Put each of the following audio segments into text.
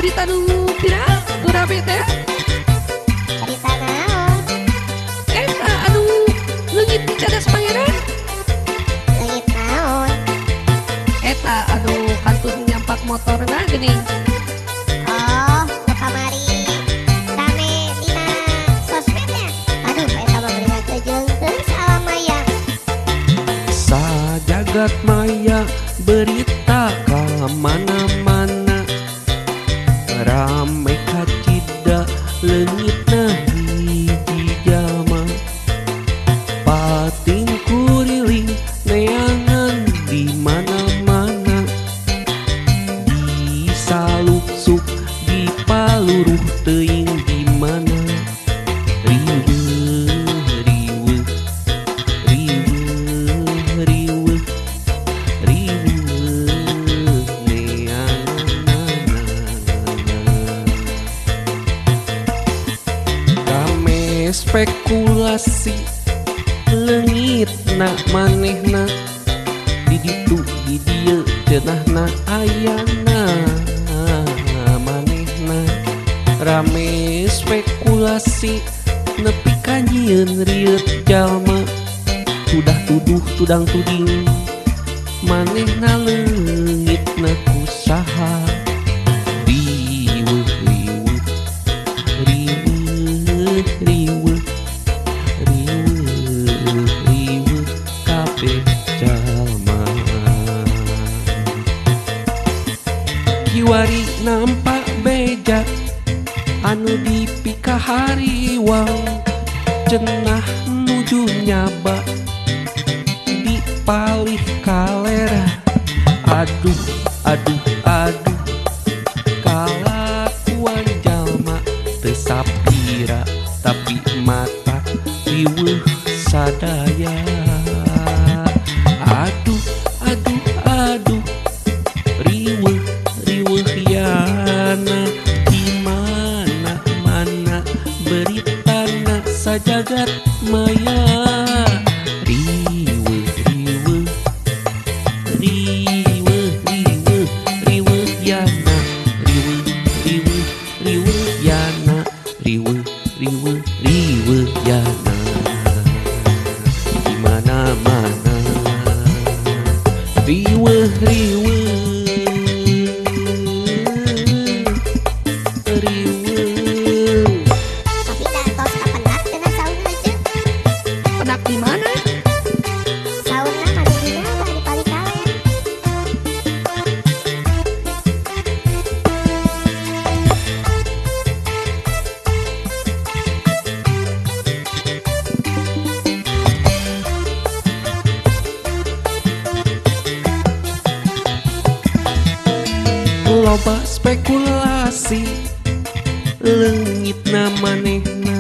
berita nu viral nu rame teh Cerita naon? eta anu leungit di cadas pangeran Leungit naon? eta anu kantun nyampak motorna geuning. Oh, nu kamari rame dina sosmednya. Aduh, eta mah berita kejeungkeun salam maya. Sajagat maya berita ka mana-mana, rame kacida leungitna hiji jalma, pating kuriling neangan di mana-mana, disaluk-suk dipaluruh teuing di mana. Riweuh riweuh riweuh riweuh rame spekulasi leungitna manehna, di ditu di dieu ceunahna ayana manehna. Rame spekulasi nepi ka nyieun rieut jalma, udah tuduh tudang tuding manehna leungitna kusaha. Riweuh riweuh riweuh riweuh riweuh riweuh kabeh jalma. Kiwari nampak beja anu dipikahariwang, cenah nuju nyaba dipalih kalera. Aduh aduh aduh kalakuan jalma teu sapira, tapi mata riweuh sadaya. Aduh aduh aduh riweuh riweuh yana, dimana mana beritana sajagat maya. Riweuh riweuh riweuh riweuh riweuh yana, riweuh riweuh riweuh yana, riweuh riweuh riweuh yana, di mana-mana. Riweuh riweuh riweuh. Tapi da tos kapendak cenah saungna ceuk. Penak di mana? Saungna mah di dina di Palikalen. Loba spekulasi leungitna manehna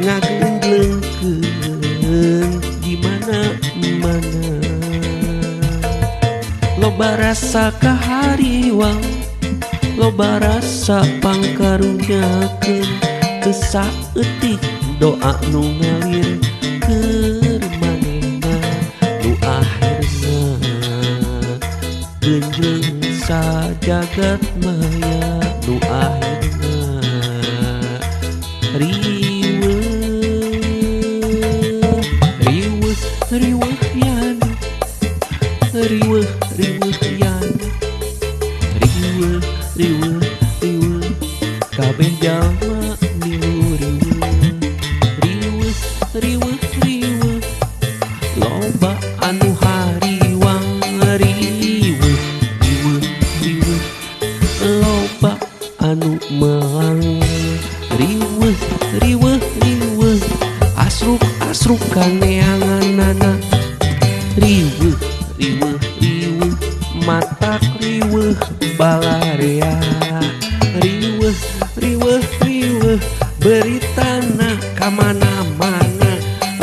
ngageunggleungkeun di mana-mana. Loba rasa kahariwang, loba rasa pangkarunyakeun, teu saeutik doa nu ngalir keur manehna. Nu akhirna geunjleung sajagat maya, nu akhirna riweuh riweuh riweuh yana, riweuh riweuh yana, riweuh riweuh riweuh kabeh jalma milu riweuh. Riweuh riweuh riweuh loba anu hariwang. Riweuh riweuh riweuh loba anu melang. Riweuh riweuh riweuh asruk-asruk kaneanganana. Riweuh riweuh riweuh matak riweuh balarea. Riweuh riweuh riweuh beritana kamana-mana,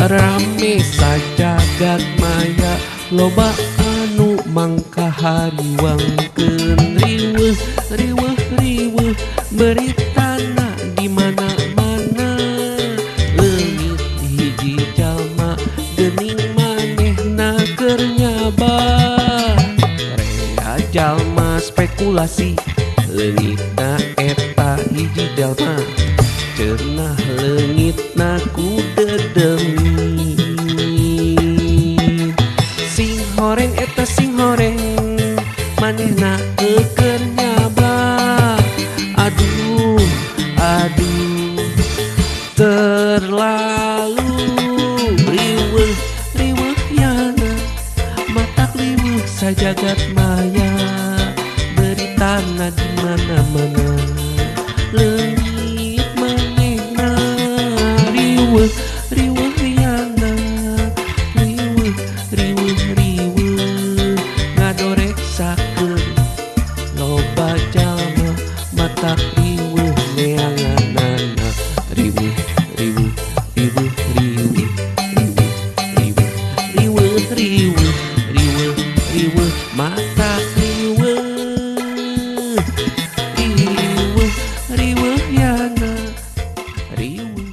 rame sajagat maya, loba anu mangkahariwangkeun. Riweuh riweuh riweuh beritana di mana-mana, leungit hiji jalma geuning manehna keur nyaba. Rea jalma spekulasi leungitna hiji jalma cenah leungit naku dedemi sing horeng eta sing horeng manehna eukeun nyaba aduh aduh terlalu riweuh riweuh yana matak riweuh sajagat maya beritana di mana-mana leungit manehna riweuh riweuh yana riweuh riweuh riweuh ngadoreksakeun loba jalma matak riweuh neanganana riweuh riweuh riweuh riweuh riweuh riweuh riweuh riweuh riweuh matak riweuh riweuh riweuh yana riweuh